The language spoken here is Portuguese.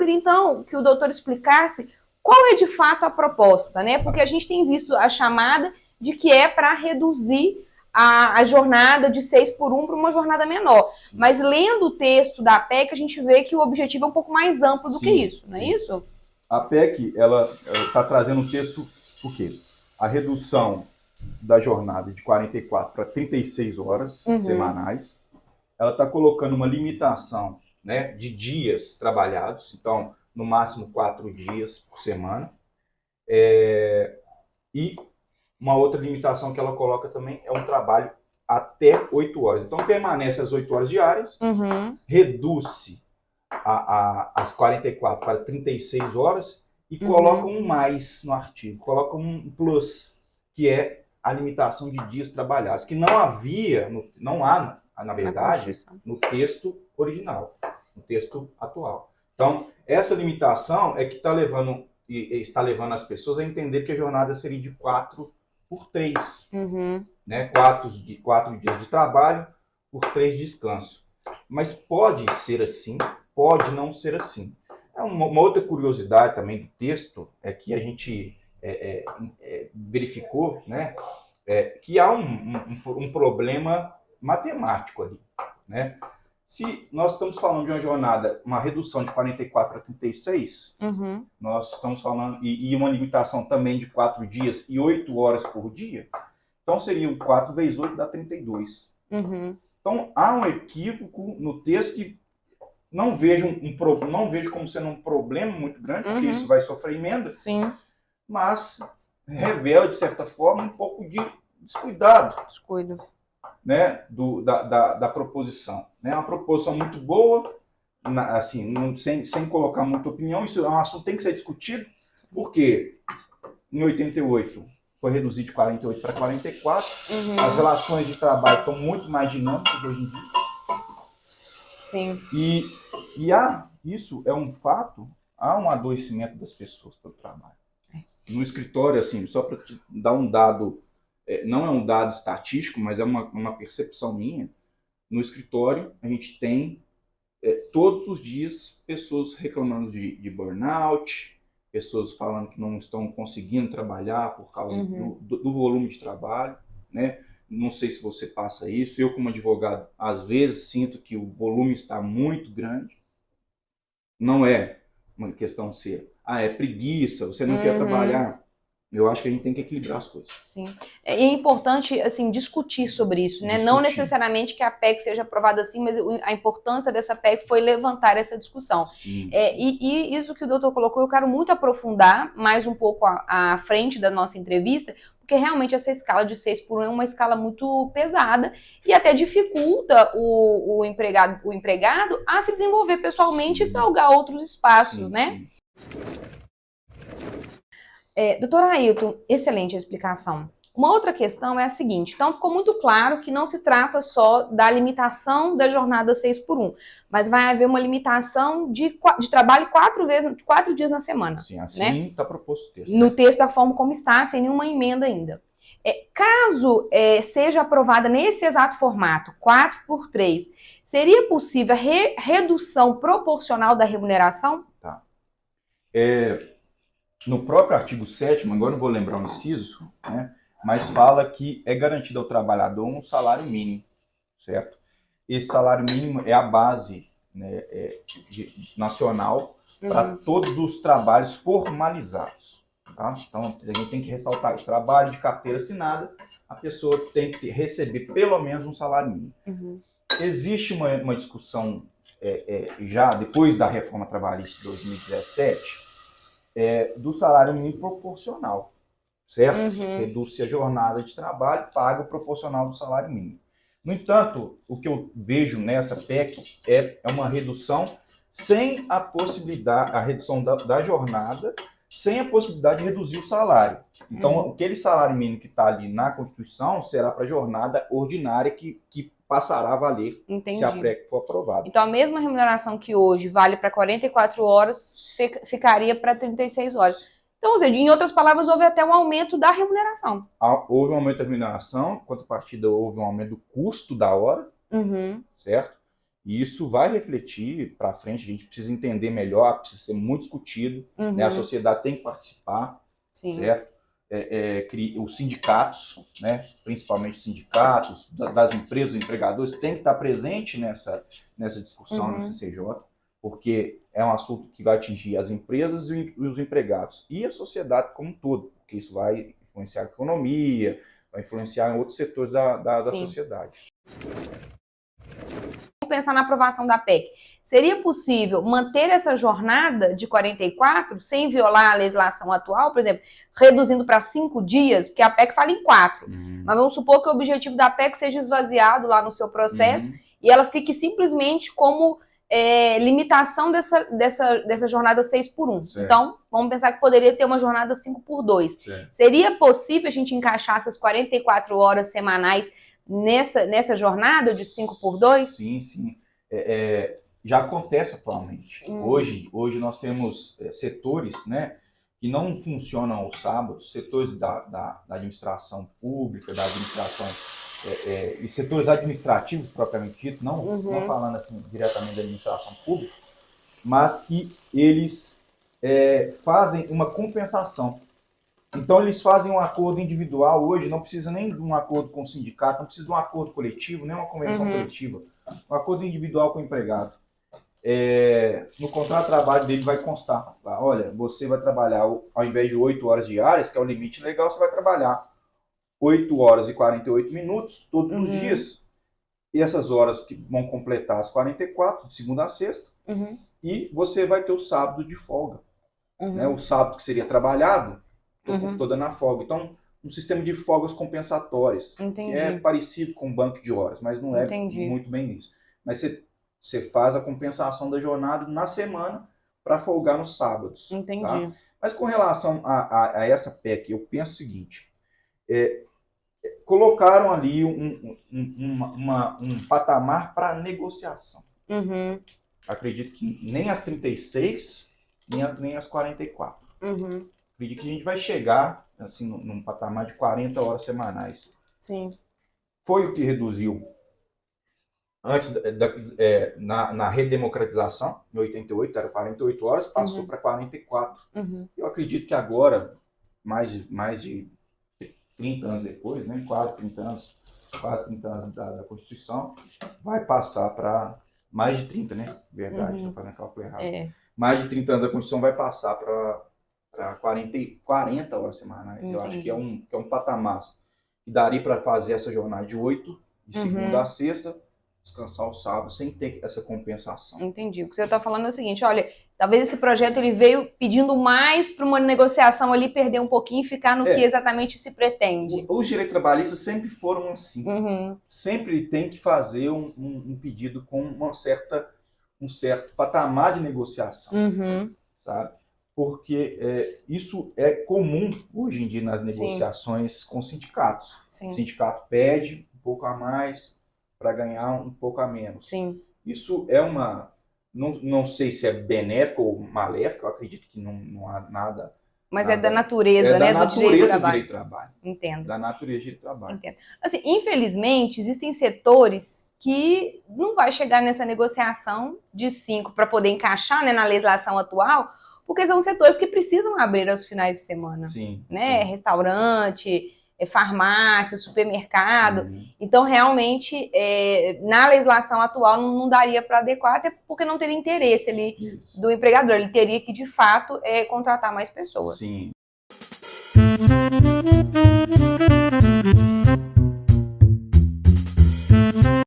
queria, então, que o doutor explicasse qual é, de fato, a proposta, né? Porque a gente tem visto a chamada de que é para reduzir a jornada de 6x1 para uma jornada menor. Mas lendo o texto da PEC, a gente vê que o objetivo é um pouco mais amplo do que isso, não é isso? A PEC, ela está trazendo um texto, por quê? A redução da jornada de 44 para 36 horas semanais, ela está colocando uma limitação, né, de dias trabalhados, então, no máximo 4 dias por semana. E uma outra limitação que ela coloca também é um trabalho até 8 horas. Então, permanece as 8 horas diárias, reduz-se as 44 para 36 horas e coloca um mais no artigo, coloca um plus, que é a limitação de dias trabalhados, que não havia, não há, na verdade, no texto original, no texto atual. Então, essa limitação é que está levando as pessoas a entender que a jornada seria de 4x3, né? 4 dias de trabalho por 3 de descanso. Mas pode ser assim, pode não ser assim. Uma outra curiosidade também do texto é que a gente verificou, né, que há um problema matemático ali, né? Se nós estamos falando de uma jornada, uma redução de 44 para 36, nós estamos falando, e uma limitação também de 4 dias e 8 horas por dia, então seriam 4 vezes 8 dá 32. Então há um equívoco no texto que não vejo como sendo um problema muito grande, porque isso vai sofrer emenda, mas revela, de certa forma, um pouco de descuido, né, da proposição. É uma proposição muito boa, assim, sem colocar muita opinião. Isso é um assunto que tem que ser discutido, porque em 88 foi reduzido de 48 para 44, as relações de trabalho estão muito mais dinâmicas hoje em dia. E isso é um fato, há um adoecimento das pessoas pelo trabalho. No escritório, assim, só para te dar um dado, não é um dado estatístico, mas é uma percepção minha. No escritório, a gente tem todos os dias pessoas reclamando de burnout, pessoas falando que não estão conseguindo trabalhar por causa do volume de trabalho, né? Não sei se você passa isso. Eu, como advogado, às vezes sinto que o volume está muito grande. Não é uma questão de ser, é preguiça, você não quer trabalhar. Eu acho que a gente tem que equilibrar as coisas. Sim. É importante, assim, discutir sobre isso, né? Não necessariamente que a PEC seja aprovada assim, mas a importância dessa PEC foi levantar essa discussão. E isso que o doutor colocou, eu quero muito aprofundar mais um pouco à frente da nossa entrevista, porque realmente essa escala de 6x1 é uma escala muito pesada e até dificulta o empregado a se desenvolver pessoalmente e galgar outros espaços, né? Doutor Ailton, excelente a explicação. Uma outra questão é a seguinte, então ficou muito claro que não se trata só da limitação da jornada 6x1, mas vai haver uma limitação de trabalho 4 dias na semana. Sim, assim está proposto o texto. No texto da forma como está, sem nenhuma emenda ainda. Caso seja aprovada nesse exato formato, 4x3, seria possível a redução proporcional da remuneração? Tá. No próprio artigo 7º, agora não vou lembrar o inciso, né, mas fala que é garantido ao trabalhador um salário mínimo, certo? Esse salário mínimo é a base, né, nacional para todos os trabalhos formalizados. Tá? Então, a gente tem que ressaltar isso. Trabalho de carteira assinada, a pessoa tem que receber pelo menos um salário mínimo. Existe uma discussão, já depois da reforma trabalhista de 2017, do salário mínimo proporcional, certo? Reduz-se a jornada de trabalho, paga o proporcional do salário mínimo. No entanto, o que eu vejo nessa PEC é uma redução sem a possibilidade, a redução da jornada, sem a possibilidade de reduzir o salário. Então, aquele salário mínimo que está ali na Constituição será para a jornada ordinária que passará a valer se a PEC for aprovada. Então, a mesma remuneração que hoje vale para 44 horas, ficaria para 36 horas. Então, ou seja, em outras palavras, houve até um aumento da remuneração. Houve um aumento da remuneração, em contrapartida houve um aumento do custo da hora, certo? E isso vai refletir para frente, a gente precisa entender melhor, precisa ser muito discutido, né? A sociedade tem que participar, certo? Os sindicatos, né? Principalmente os sindicatos das empresas, os empregadores, tem que estar presente nessa discussão no CCJ, porque é um assunto que vai atingir as empresas e os empregados e a sociedade como um todo, porque isso vai influenciar a economia, vai influenciar em outros setores da sociedade. Vamos pensar na aprovação da PEC. Seria possível manter essa jornada de 44 sem violar a legislação atual? Por exemplo, reduzindo para 5 dias, porque a PEC fala em 4. Mas vamos supor que o objetivo da PEC seja esvaziado lá no seu processo e ela fique simplesmente como limitação dessa jornada 6x1. Certo. Então, vamos pensar que poderia ter uma jornada 5x2. Certo. Seria possível a gente encaixar essas 44 horas semanais nessa jornada de 5x2? Sim, sim. Já acontece atualmente. Hoje nós temos setores, né, que não funcionam aos sábados, setores da administração pública, da administração e setores administrativos propriamente dito, não falando assim diretamente da administração pública, mas que eles fazem uma compensação. Então eles fazem um acordo individual hoje, não precisa nem de um acordo com o sindicato, não precisa de um acordo coletivo, nem uma convenção coletiva, um acordo individual com o empregado. No contrato de trabalho dele vai constar, tá? Olha, você vai trabalhar, ao invés de 8 horas diárias, que é o limite legal, você vai trabalhar 8 horas e 48 minutos todos os dias. E essas horas que vão completar as 44, de segunda a sexta, e você vai ter o sábado de folga. Né? O sábado que seria trabalhado, toda na folga. Então, um sistema de folgas compensatórias, que é parecido com um banco de horas, mas não é muito bem isso. Mas você faz a compensação da jornada na semana para folgar nos sábados. Tá? Mas com relação a essa PEC, eu penso o seguinte, colocaram ali um patamar para negociação. Acredito que nem as 36, nem as 44. Acredito que a gente vai chegar assim, num patamar de 40 horas semanais. Sim. Foi o que reduziu antes na redemocratização, em 88, era 48 horas, passou para 44. Eu acredito que agora, mais de 30 anos depois, né, quase 30 anos da Constituição, vai passar para mais de 30, né? Verdade, estou fazendo cálculo errado. Mais de 30 anos da Constituição vai passar para 40 horas semanais. Eu acho que é um patamar que daria para fazer essa jornada de 8, de segunda a sexta, descansar o sábado, sem ter essa compensação. Entendi. O que você está falando é o seguinte, olha, talvez esse projeto ele veio pedindo mais para uma negociação ali, perder um pouquinho e ficar no que exatamente se pretende. Os direitos trabalhistas sempre foram assim. Sempre tem que fazer um pedido com um certo patamar de negociação, sabe? Porque isso é comum hoje em dia nas negociações com sindicatos. O sindicato pede um pouco a mais para ganhar um pouco a menos. Isso é não sei se é benéfico ou maléfico, eu acredito que não há nada. Mas é da natureza, né? Do direito do trabalho. Entendo. Da natureza do direito do trabalho. Entendo. Assim, infelizmente, existem setores que não vai chegar nessa negociação de 5 para poder encaixar, né, na legislação atual, porque são setores que precisam abrir aos finais de semana. Né? Restaurante, farmácia, supermercado. Então, realmente, na legislação atual não daria para adequar, até porque não teria interesse ali do empregador. Ele teria que, de fato, contratar mais pessoas. Sim.